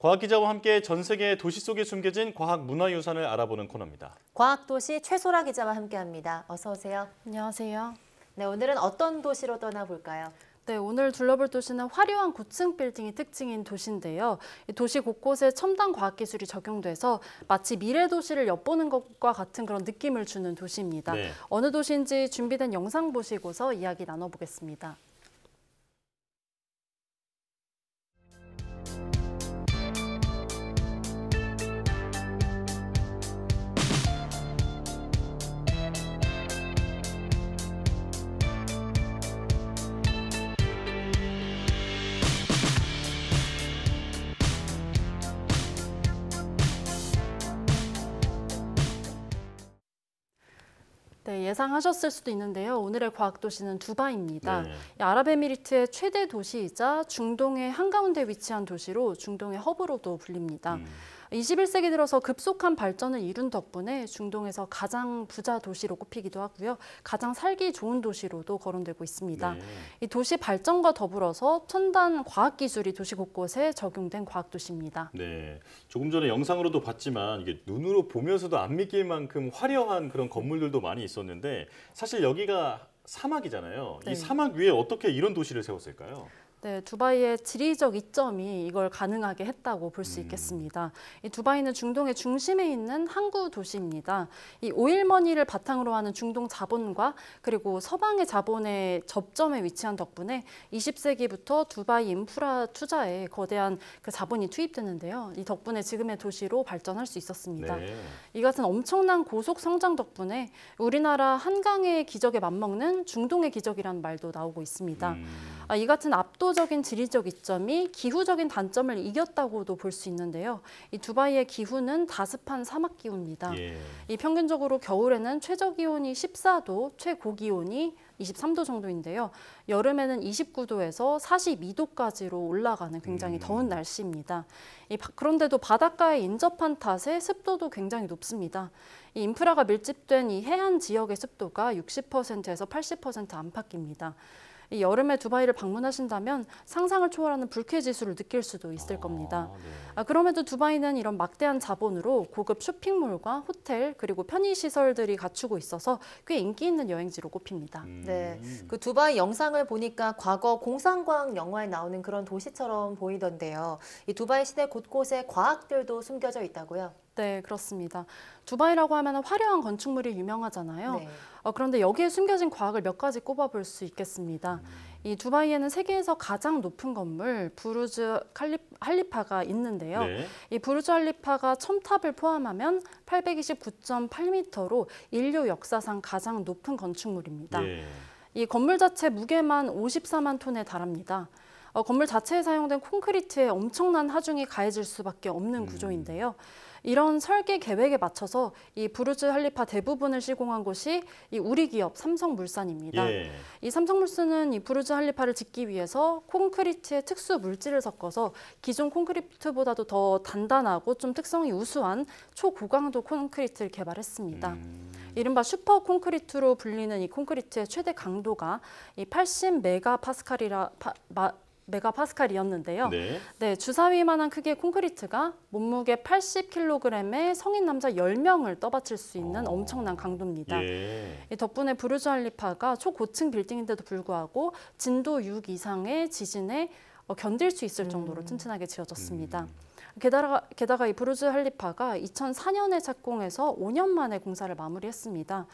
과학기자와 함께 전 세계 도시 속에 숨겨진 과학 문화유산을 알아보는 코너입니다. 과학도시 최소라 기자와 함께합니다. 어서 오세요. 안녕하세요. 네, 오늘은 어떤 도시로 떠나볼까요? 네, 오늘 둘러볼 도시는 화려한 고층 빌딩이 특징인 도시인데요. 이 도시 곳곳에 첨단 과학기술이 적용돼서 마치 미래 도시를 엿보는 것과 같은 그런 느낌을 주는 도시입니다. 네. 어느 도시인지 준비된 영상 보시고서 이야기 나눠보겠습니다. 네, 예상하셨을 수도 있는데요. 오늘의 과학도시는 두바이입니다. 네. 이 아랍에미리트의 최대 도시이자 중동의 한가운데 위치한 도시로 중동의 허브로도 불립니다. 21세기 들어서 급속한 발전을 이룬 덕분에 중동에서 가장 부자 도시로 꼽히기도 하고요. 가장 살기 좋은 도시로도 거론되고 있습니다. 네. 이 도시 발전과 더불어서 첨단 과학기술이 도시 곳곳에 적용된 과학도시입니다. 네, 조금 전에 영상으로도 봤지만 이게 눈으로 보면서도 안 믿길 만큼 화려한 그런 건물들도 많이 있었는데 사실 여기가 사막이잖아요. 네. 이 사막 위에 어떻게 이런 도시를 세웠을까요? 네, 두바이의 지리적 이점이 이걸 가능하게 했다고 볼 수 있겠습니다. 이 두바이는 중동의 중심에 있는 항구 도시입니다. 이 오일머니를 바탕으로 하는 중동 자본과 그리고 서방의 자본의 접점에 위치한 덕분에 20세기부터 두바이 인프라 투자에 거대한 그 자본이 투입되는데요. 이 덕분에 지금의 도시로 발전할 수 있었습니다. 네. 이 같은 엄청난 고속 성장 덕분에 우리나라 한강의 기적에 맞먹는 중동의 기적이라는 말도 나오고 있습니다. 이 같은 압도적인 지리적 이점이 기후적인 단점을 이겼다고도 볼 수 있는데요. 이 두바이의 기후는 다습한 사막 기후입니다. 예. 이 평균적으로 겨울에는 최저 기온이 14도, 최고 기온이 23도 정도인데요. 여름에는 29도에서 42도까지로 올라가는 굉장히 더운 날씨입니다. 그런데도 바닷가에 인접한 탓에 습도도 굉장히 높습니다. 이 인프라가 밀집된 이 해안 지역의 습도가 60%에서 80% 안팎입니다. 이 여름에 두바이를 방문하신다면 상상을 초월하는 불쾌 지수를 느낄 수도 있을 겁니다. 네. 그럼에도 두바이는 이런 막대한 자본으로 고급 쇼핑몰과 호텔 그리고 편의시설들이 갖추고 있어서 꽤 인기 있는 여행지로 꼽힙니다. 네, 그 두바이 영상을 보니까 과거 공상과학 영화에 나오는 그런 도시처럼 보이던데요. 이 두바이 시대 곳곳에 과학들도 숨겨져 있다고요? 네, 그렇습니다. 두바이라고 하면 화려한 건축물이 유명하잖아요. 네. 그런데 여기에 숨겨진 과학을 몇 가지 꼽아볼 수 있겠습니다. 이 두바이에는 세계에서 가장 높은 건물 부르즈 할리파가 있는데요. 네. 이 부르즈 할리파가 첨탑을 포함하면 829.8m로 인류 역사상 가장 높은 건축물입니다. 예. 이 건물 자체 무게만 54만 톤에 달합니다. 건물 자체에 사용된 콘크리트에 엄청난 하중이 가해질 수밖에 없는 구조인데요. 이런 설계 계획에 맞춰서 이 부르즈 할리파 대부분을 시공한 곳이 이 우리 기업 삼성물산입니다. 예. 이 삼성물산은 이 부르즈 할리파를 짓기 위해서 콘크리트에 특수 물질을 섞어서 기존 콘크리트보다도 더 단단하고 좀 특성이 우수한 초고강도 콘크리트를 개발했습니다. 이른바 슈퍼 콘크리트로 불리는 이 콘크리트의 최대 강도가 이 80메가파스칼이었는데요. 네. 네, 주사위만한 크기의 콘크리트가 몸무게 80kg의 성인 남자 10명을 떠받칠 수 있는 엄청난 강도입니다. 예. 이 덕분에 부르즈 할리파가 초고층 빌딩인데도 불구하고 진도 6 이상의 지진에 견딜 수 있을 정도로 튼튼하게 지어졌습니다. 게다가 이 부르즈 할리파가 2004년에 착공해서 5년 만에 공사를 마무리했습니다.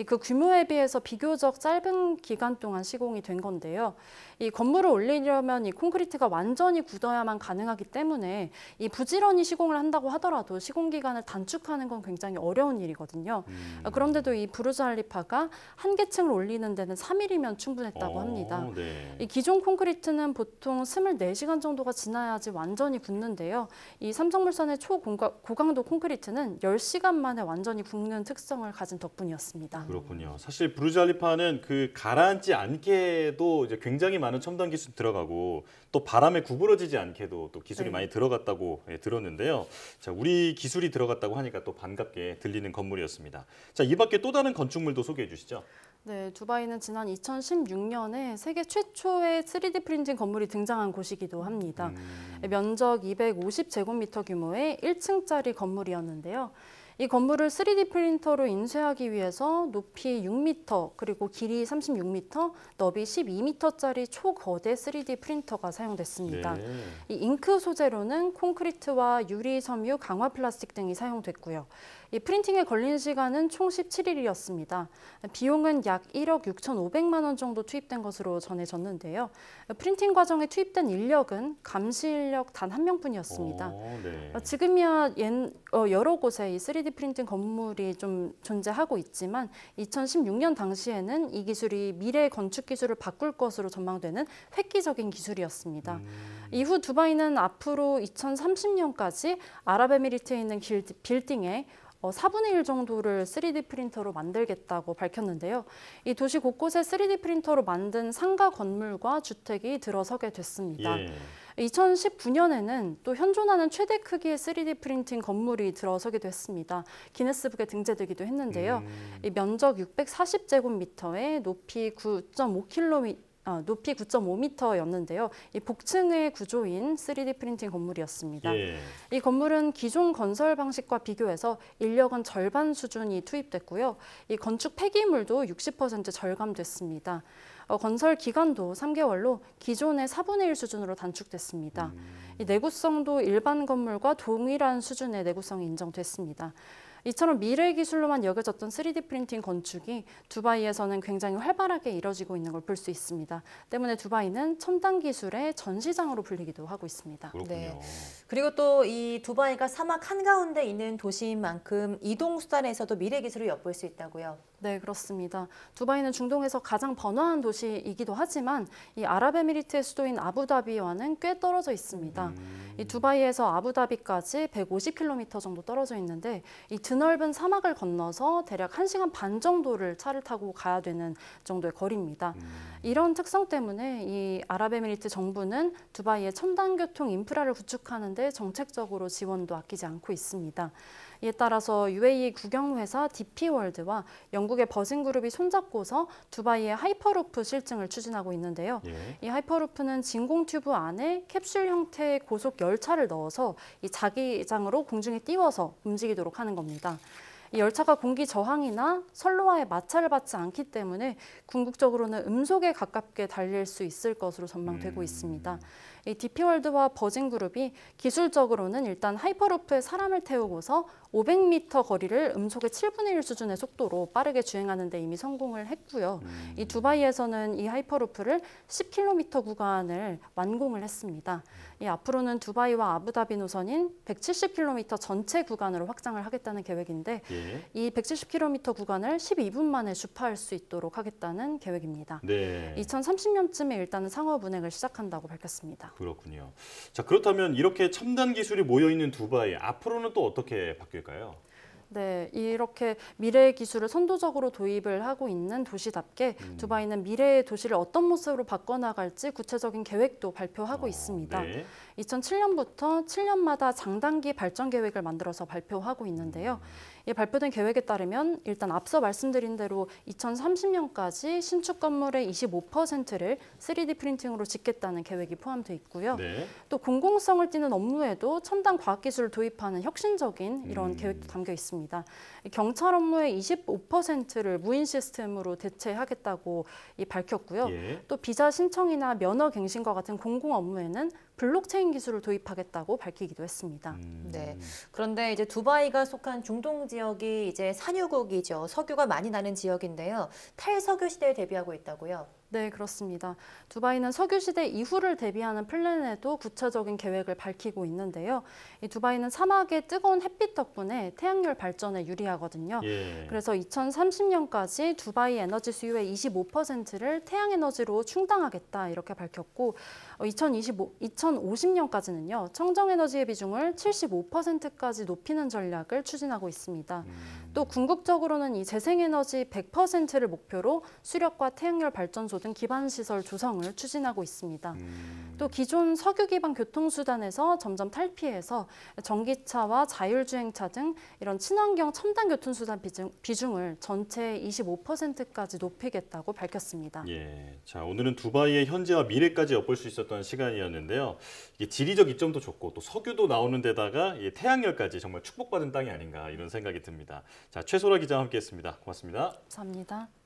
그 규모에 비해서 비교적 짧은 기간 동안 시공이 된 건데요. 이 건물을 올리려면 이 콘크리트가 완전히 굳어야만 가능하기 때문에 이 부지런히 시공을 한다고 하더라도 시공 기간을 단축하는 건 굉장히 어려운 일이거든요. 그런데도 이 부르즈 할리파가 한 개층을 올리는 데는 3일이면 충분했다고 합니다. 네. 이 기존 콘크리트는 보통 24시간 정도가 지나야지 완전히 굳는데요. 이 삼성물산의 초고강도 콘크리트는 10시간 만에 완전히 굳는 특성을 가진 덕분이었습니다. 그렇군요. 사실 부르즈 할리파는 그 가라앉지 않게도 이제 굉장히 많은 첨단 기술이 들어가고 또 바람에 구부러지지 않게도 또 기술이 많이 들어갔다고 들었는데요. 자, 우리 기술이 들어갔다고 하니까 또 반갑게 들리는 건물이었습니다. 자, 이 밖에 또 다른 건축물도 소개해 주시죠. 네, 두바이는 지난 2016년에 세계 최초의 3D 프린팅 건물이 등장한 곳이기도 합니다. 면적 250제곱미터 규모의 1층짜리 건물이었는데요. 이 건물을 3D 프린터로 인쇄하기 위해서 높이 6m, 그리고 길이 36m, 너비 12m짜리 초거대 3D 프린터가 사용됐습니다. 네. 이 잉크 소재로는 콘크리트와 유리, 섬유, 강화 플라스틱 등이 사용됐고요. 이 프린팅에 걸린 시간은 총 17일이었습니다. 비용은 약 1억 6,500만 원 정도 투입된 것으로 전해졌는데요. 프린팅 과정에 투입된 인력은 감시 인력 단 한 명뿐이었습니다. 네. 지금이야 여러 곳에 이 3D 프린팅 건물이 좀 존재하고 있지만 2016년 당시에는 이 기술이 미래 건축 기술을 바꿀 것으로 전망되는 획기적인 기술이었습니다. 이후 두바이는 앞으로 2030년까지 아랍에미리트에 있는 빌딩에 4분의 1 정도를 3D 프린터로 만들겠다고 밝혔는데요. 이 도시 곳곳에 3D 프린터로 만든 상가 건물과 주택이 들어서게 됐습니다. 예. 2019년에는 또 현존하는 최대 크기의 3D 프린팅 건물이 들어서기도 했습니다. 기네스북에 등재되기도 했는데요. 이 면적 640제곱미터에 높이 9.5m였는데요. 이 복층의 구조인 3D 프린팅 건물이었습니다. 예. 이 건물은 기존 건설 방식과 비교해서 인력은 절반 수준이 투입됐고요. 이 건축 폐기물도 60% 절감됐습니다. 건설 기간도 3개월로 기존의 4분의 1 수준으로 단축됐습니다. 이 내구성도 일반 건물과 동일한 수준의 내구성이 인정됐습니다. 이처럼 미래 기술로만 여겨졌던 3D 프린팅 건축이 두바이에서는 굉장히 활발하게 이뤄지고 있는 걸 볼 수 있습니다. 때문에 두바이는 첨단 기술의 전시장으로 불리기도 하고 있습니다. 그렇군요. 네. 그리고 또 이 두바이가 사막 한가운데 있는 도시인 만큼 이동 수단에서도 미래 기술을 엿볼 수 있다고요. 네, 그렇습니다. 두바이는 중동에서 가장 번화한 도시이기도 하지만 이 아랍에미리트의 수도인 아부다비와는 꽤 떨어져 있습니다. 이 두바이에서 아부다비까지 150km 정도 떨어져 있는데 이 드넓은 사막을 건너서 대략 1시간 반 정도를 차를 타고 가야 되는 정도의 거리입니다. 이런 특성 때문에 이 아랍에미리트 정부는 두바이의 첨단 교통 인프라를 구축하는 데 정책적으로 지원도 아끼지 않고 있습니다. 이에 따라서 UAE 국영회사 DP월드와 영국의 버진그룹이 손잡고서 두바이의 하이퍼루프 실증을 추진하고 있는데요. 예. 이 하이퍼루프는 진공 튜브 안에 캡슐 형태의 고속 열차를 넣어서 이 자기장으로 공중에 띄워서 움직이도록 하는 겁니다. 이 열차가 공기 저항이나 선로와의 마찰을 받지 않기 때문에 궁극적으로는 음속에 가깝게 달릴 수 있을 것으로 전망되고 있습니다. 이 DP월드와 버진그룹이 기술적으로는 일단 하이퍼루프에 사람을 태우고서 500m 거리를 음속의 7분의 1 수준의 속도로 빠르게 주행하는 데 이미 성공을 했고요. 이 두바이에서는 이 하이퍼루프를 10km 구간을 완공을 했습니다. 이 앞으로는 두바이와 아부다비 노선인 170km 전체 구간으로 확장을 하겠다는 계획인데 예. 이 170km 구간을 12분 만에 주파할 수 있도록 하겠다는 계획입니다. 네. 2030년쯤에 일단은 상업 운행을 시작한다고 밝혔습니다. 그렇군요. 자, 그렇다면 이렇게 첨단 기술이 모여 있는 두바이 앞으로는 또 어떻게 바뀔까요? 네, 이렇게 미래의 기술을 선도적으로 도입을 하고 있는 도시답게 두바이는 미래의 도시를 어떤 모습으로 바꿔나갈지 구체적인 계획도 발표하고 있습니다. 네. 2007년부터 7년마다 장단기 발전 계획을 만들어서 발표하고 있는데요. 이 발표된 계획에 따르면 일단 앞서 말씀드린 대로 2030년까지 신축 건물의 25%를 3D 프린팅으로 짓겠다는 계획이 포함되어 있고요. 네. 또 공공성을 띠는 업무에도 첨단 과학기술을 도입하는 혁신적인 이런 계획도 담겨 있습니다. 경찰 업무의 25%를 무인 시스템으로 대체하겠다고 밝혔고요. 예. 또 비자 신청이나 면허 갱신과 같은 공공 업무에는 블록체인 기술을 도입하겠다고 밝히기도 했습니다. 네. 그런데 이제 두바이가 속한 중동 지역이 이제 산유국이죠. 석유가 많이 나는 지역인데요. 탈석유 시대에 대비하고 있다고요. 네, 그렇습니다. 두바이는 석유 시대 이후를 대비하는 플랜에도 구체적인 계획을 밝히고 있는데요. 이 두바이는 사막의 뜨거운 햇빛 덕분에 태양열 발전에 유리하거든요. 예. 그래서 2030년까지 두바이 에너지 수요의 25%를 태양에너지로 충당하겠다 이렇게 밝혔고 2050년까지는요, 청정에너지의 비중을 75%까지 높이는 전략을 추진하고 있습니다. 또 궁극적으로는 이 재생에너지 100%를 목표로 수력과 태양열 발전소 등 기반시설 조성을 추진하고 있습니다. 또 기존 석유 기반 교통수단에서 점점 탈피해서 전기차와 자율주행차 등 이런 친환경 첨단 교통수단 비중을 전체 25%까지 높이겠다고 밝혔습니다. 예, 자 오늘은 두바이의 현재와 미래까지 엿볼 수 있었던 시간이었는데요. 이게 지리적 이점도 좋고 또 석유도 나오는 데다가 이 태양열까지 정말 축복받은 땅이 아닌가 이런 생각이 듭니다. 자 최소라 기자와 함께했습니다. 고맙습니다. 감사합니다.